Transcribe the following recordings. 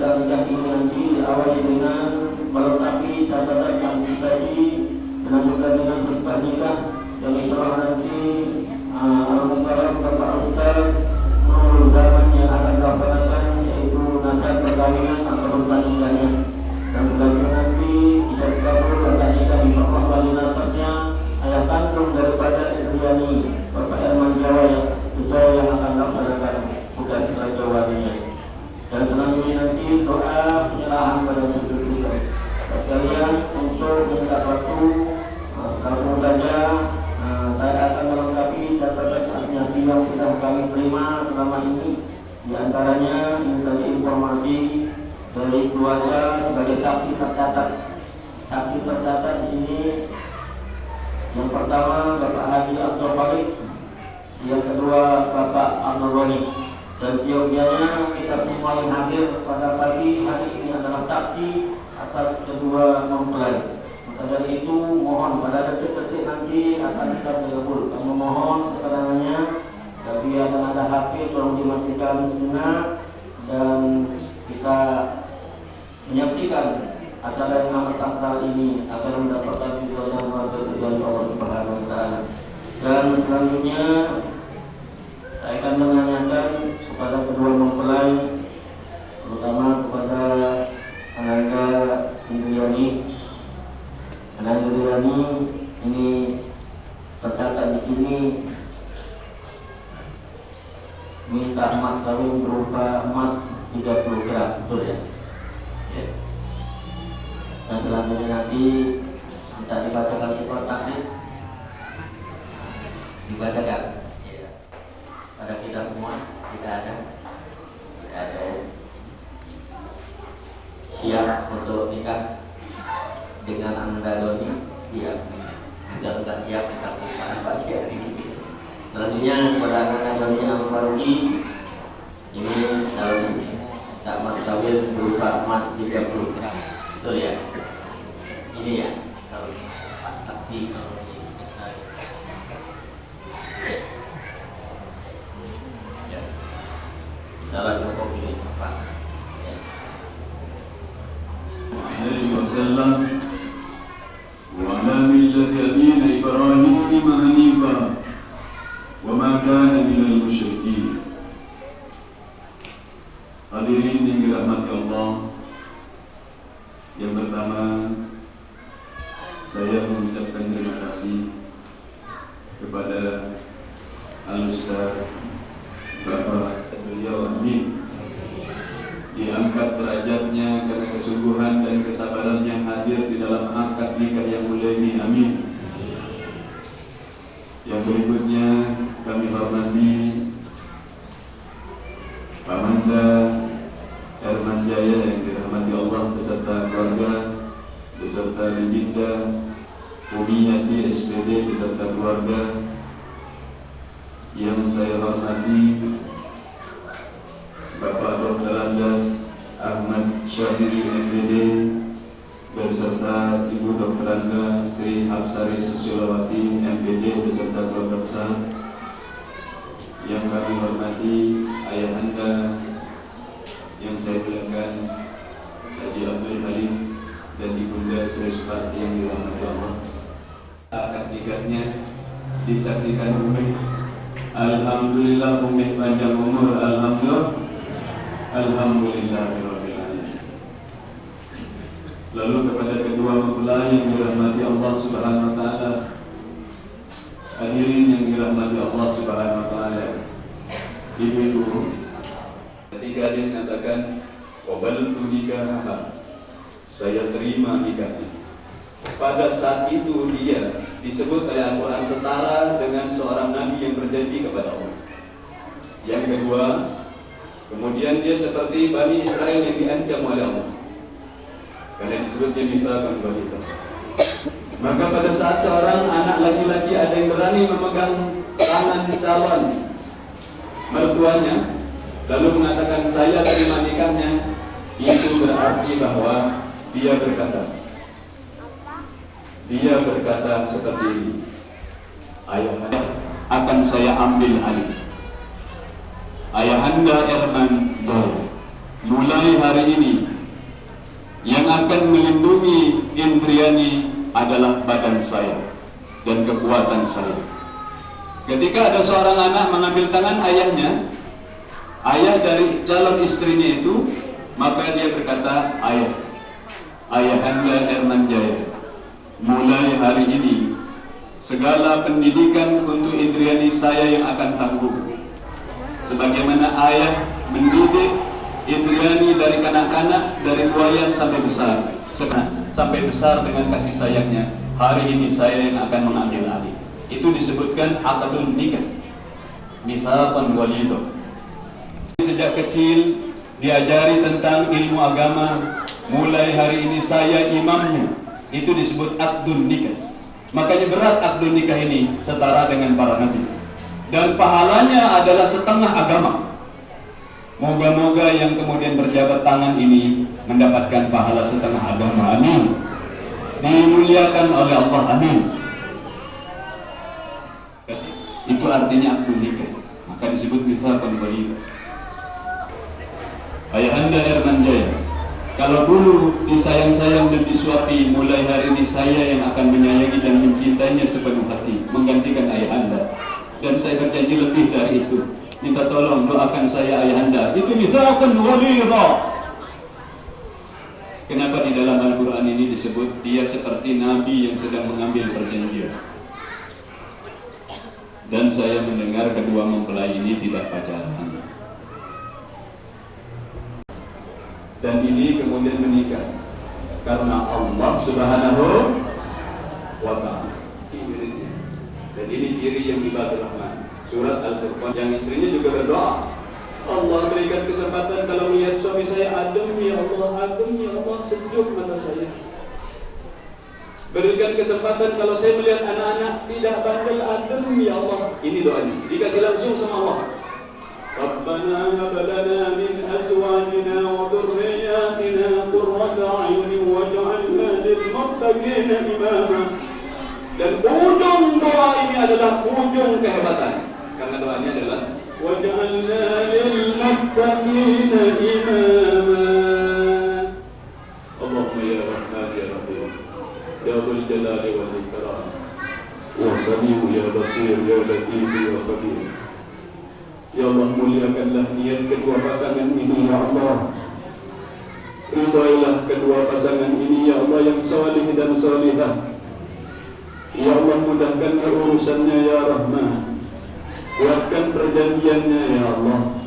akad nikah ini nanti diawali dengan melengkapi catatan administrasi dan juga dengan khutbah nikah yang insyaallah nanti Al-Mukarram Bapak Ustaz Nurul Zaman yang akan dilaksanakan, yaitu nasab perkawinan atau khutbah nikahnya. Dan selanjutnya nanti kita kabul akad nikah insyaallah wali nasabnya ayah kandung daripada Indriani Bapak Herman Jawa yang akan melaksanakan tugas raja walinya. Dan selanjutnya nanti doa penyerahan pada sujud juga. Sekalian untuk minta waktu, langsung saja saya akan melengkapi catatan administrasi yang sudah kami terima selama ini. Di antaranya ini tadi informasi dari keluarga sebagai saksi tercatat. Saksi tercatat di sini yang pertama Bapak Haji Abdul Khalid, yang kedua Bapak Abdul Roni. Dan siogianya kita semua yang hadir pada pagi hari ini adalah saksi atas kedua mempelai. Maka dari itu mohon pada detik-detik nanti akan kita bergabung. Kami mohon keterangannya. Jadi akan ada HP tolong dimatikan sejenak dan kita menyaksikan acara yang amat sakral ini akan mendapatkan ridho dan berkah dari Allah Subhanahu wa taala. Dan selanjutnya saya akan menanyakan kepada kedua mempelai, terutama kepada Ananda Indriani. Ananda Indriani ini tercatat di sini minta emas kawin berupa emas 30 gram, betul ya? Ya. Dan selanjutnya nanti minta dibacakan sifat taklid, dibacakan. Pada kita semua tidak ada siap untuk nikah dengan Anda Doni, siap. Jika tidak siap kita bukan pagi hari ini. Selanjutnya kepada Anda Doni Al-Faruqi, ini dalam mas kawin berupa emas 30 gram, betul ya? Ini ya kalau Pak Saksi kalau dalam pokok ini Pak. Alaihi wasallam wa ala millati abina Ibrahim hanifa wa ma kana minal musyrikin. Hadirin yang dirahmati Allah, yang pertama saya mengucapkan terima kasih kepada Al-Ustaz Bapak beliau, amin, diangkat derajatnya karena kesungguhan dan kesabaran yang hadir di dalam akad nikah yang mulia ini, amin. Yang berikutnya kami hormati Pak Manda Herman Jaya yang dirahmati Allah beserta keluarga, beserta Linda Umiyati SPD beserta keluarga. Yang saya hormati Bapak Dr. Andas Ahmad Syahiri MPD beserta Ibu Dr. Anda Sri Hapsari Susiolawati MPD beserta keluarga besar. Yang kami hormati ayah anda yang saya muliakan Haji Abdul Halim dan Ibunda Sri Suparti yang dirahmati Allah. Akad nikahnya disaksikan Umi. Alhamdulillah Umi panjang umur. Alhamdulillahirabbil alamin. Lalu kepada kedua mempelai yang dirahmati Allah Subhanahu wa taala, hadirin yang dirahmati Allah Subhanahu wa taala, ibu-ibu, ketika dia mengatakan qabaltu nikah, saya terima nikahnya. Pada saat itu dia disebut oleh Al-Quran setara dengan seorang nabi yang berjanji kepada Allah. Yang kedua, kemudian dia seperti Bani Israel yang diancam oleh Allah karena disebutnya mitsaqan ghalidha. Maka pada saat seorang anak laki-laki ada yang berani memegang tangan calon mertuanya lalu mengatakan saya terima nikahnya, itu berarti bahwa dia berkata seperti ini, ayahanda akan saya ambil alih. Ayahanda Herman Dol, mulai hari ini Yang akan melindungi Indriani adalah badan saya dan kekuatan saya. Ketika ada seorang anak mengambil tangan ayahnya, ayah dari calon istrinya itu, maka dia berkata, Ayahanda Herman Jaya, mulai hari ini segala pendidikan untuk Indriani saya yang akan tanggung. Sebagaimana ayah mendidik Indriani dari kanak-kanak, dari buayan sampai besar, sampai besar dengan kasih sayangnya, hari ini saya yang akan mengambil alih. Itu disebutkan akadun nikah, mitsaqan walidho. Sejak kecil diajari tentang ilmu agama, mulai hari ini saya imamnya. Itu disebut akdun nikah. Makanya berat akdun nikah ini setara dengan para nabi. Dan pahalanya adalah setengah agama. Moga-moga yang kemudian berjabat tangan ini mendapatkan pahala setengah agama. Amin. Dimuliakan oleh Allah. Amin. Itu artinya akdun nikah. Maka disebut mitsaqan walidho. Ayahanda Herman Jaya, kalau dulu disayang-sayang dan disuapi, mulai hari ini saya yang akan menyayangi dan mencintainya sepenuh hati, menggantikan ayahanda. Dan saya berjanji lebih dari itu. Minta tolong doakan saya ayahanda. Itu mitsaqan walidho. Kenapa di dalam Al-Quran ini disebut dia seperti Nabi yang sedang mengambil perjanjian? Dan saya mendengar kedua mempelai ini tidak pacaran. Dan ini kemudian menikah karena Allah Subhanahu wa ta'ala. Dan ini ciri yang ibadah Rahman. Surat Al-Furqan. Yang istrinya juga berdoa, Allah berikan kesempatan kalau melihat suami saya adem, ya Allah, sejuk mata saya. Berikan kesempatan kalau saya melihat anak-anak tidak bandel, adem, ya Allah. Ini doanya, dikasih langsung sama Allah. Rabbana hab lana min azwajina wa dhurriyyatina qurrata a'yunin waj'alna lil muttaqina imama. Dan ujung doa ini adalah ujung kehebatan. Karena doanya adalah waj'alna lil muttaqina imama. Allahumma ya Rahman ya Rahim, ya Dzul Jalali wal Ikram, ya Samiu ya Basir ya Latif ya Khabir. Ya Allah, muliakanlah niat kedua pasangan ini, ya Allah. Ridailah kedua pasangan ini, ya Allah, yang salih dan salihah. Ya Allah, mudahkan urusannya, ya Rahman. Kuatkan perjanjiannya, ya Allah.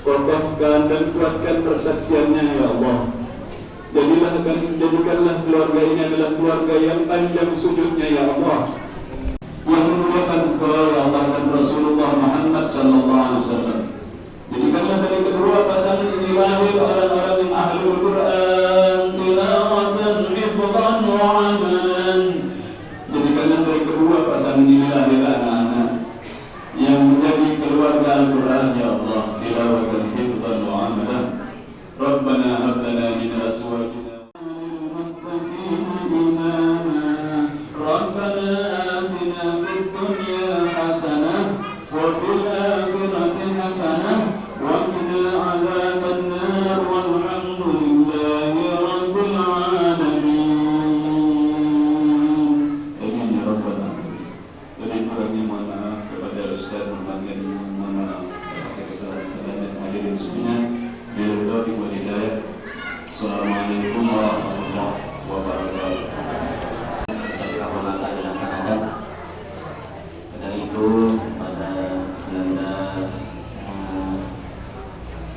Kokohkan dan kuatkan persaksiannya, ya Allah. Jadikanlah keluarga ini adalah keluarga yang panjang sujudnya, ya Allah, yang merupakan kepada Allah dan Rasulullah Muhammad sallallahu alaihi wasallam. Jadikanlah dari kedua pasangan ini lahir orang-orang yang ahlul Quran, tilawatan, hifdhan wa amalan. Jadikanlah dari kedua pasangan ini lahir anak-anak yang menjadi keluarga Al-Quran, ya Allah, tilawatan, hifdhan wa amalan. Rabbana hab lana min azwajina Assalamualaikum warahmatullahi wabarakatuh. Dari itu pada Yanda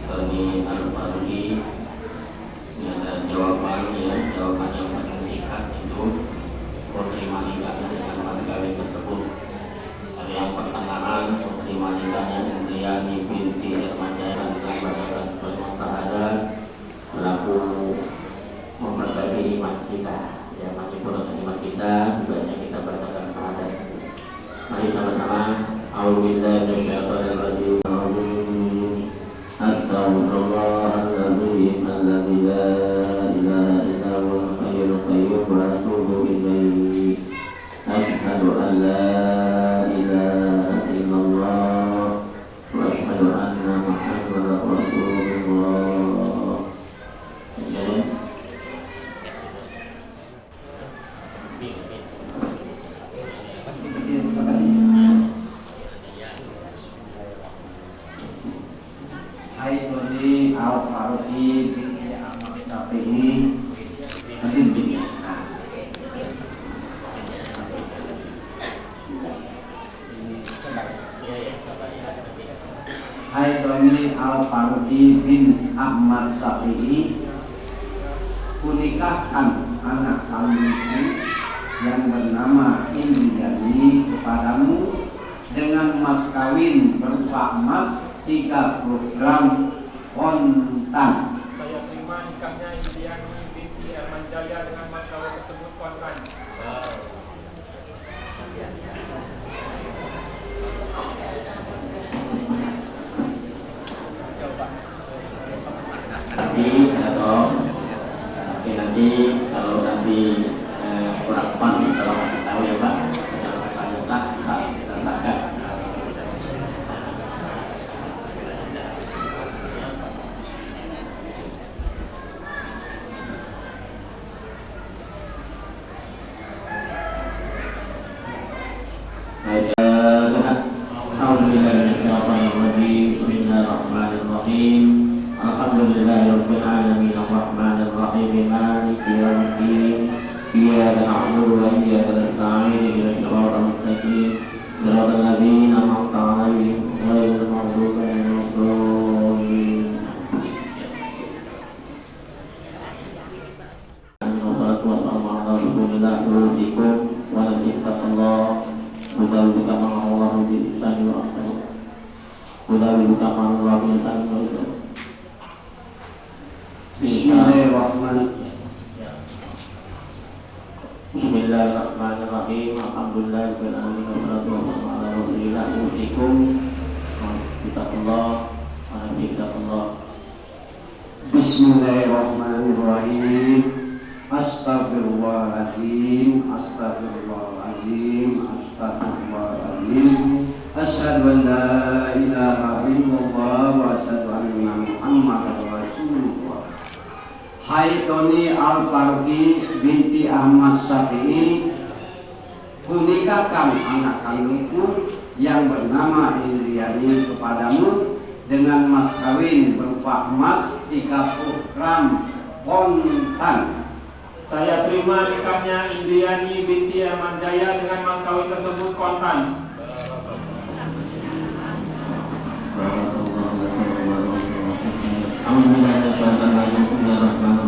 Tony Al-Faruqi ini ada jawaban yang paling singkat itu menerima nikahnya dengan mas kawin tersebut. Ada yang pertengahan menerima nikahnya Indriani binti Herman Jaya dengan badan bermusahadah berlaku memperbaiki iman kita, ya masih kurang iman kita, sebaiknya kita berkata syahadat. Mari sama-sama. A'udzubillahi minasyaitonir rajim. Astaghfirullahaladzim alladzi la ilaha illa huwal hayyul qayyum wa atubu ilaihi. Asyhadu an la ilaha illallah wa asyhadu anna Muhammadar Rasulullah. Sumardi bin Ahmad Syafi'i kunikahkan anak kandungku yang bernama Indriani kepadamu dengan mas kawin berupa emas 30 gram kontan. Saya terima nikahnya Indriani binti Arman Jaya dengan mas kawin tersebut kontan. Nanti kalau nanti kurang pas kalau nggak tahu ya Pak, jangan lupa tambahkan. Bismillahirrahmanirrahim. Alhamdulillahirabbil alamin arrahmanir rahim maliki yaumiddin. Iyyaka na'budu wa iyyaka nasta'in ihdinas siratal mustaqim siratal ladzina an'amta 'alaihim ghairil maghdubi 'alaihim waladdallin. Wassalatu wassalamu ala rasulillah wa ala Mudah-mudahan kama Allah di ihsani wa ahsani. Mudah-mudahan kama Allah di ihsani wa ahsani. Bismillahirrahmanirrahim. Alhamdulillahirabbil alamin wassalatu wassalamu ala rasulillah usikum kitabullah wa kitabullah. Bismillahirrahmanirrahim. Astagfirullahaladzim, astagfirullahaladzim, astagfirullahaladzim. Asyhadu an la ilaha illallah wa asyhadu anna Muhammadar Rasulullah. Hai Toni Al-Farqi binti Ahmad Syafi'i, kunikahkan anak kandungku yang bernama Indriani kepadamu dengan mas kawin berupa emas 30 gram kontan. Saya terima nikahnya Indriani binti Arman Jaya dengan mas kawin tersebut kontan. Bismillahirrahmanirrahim.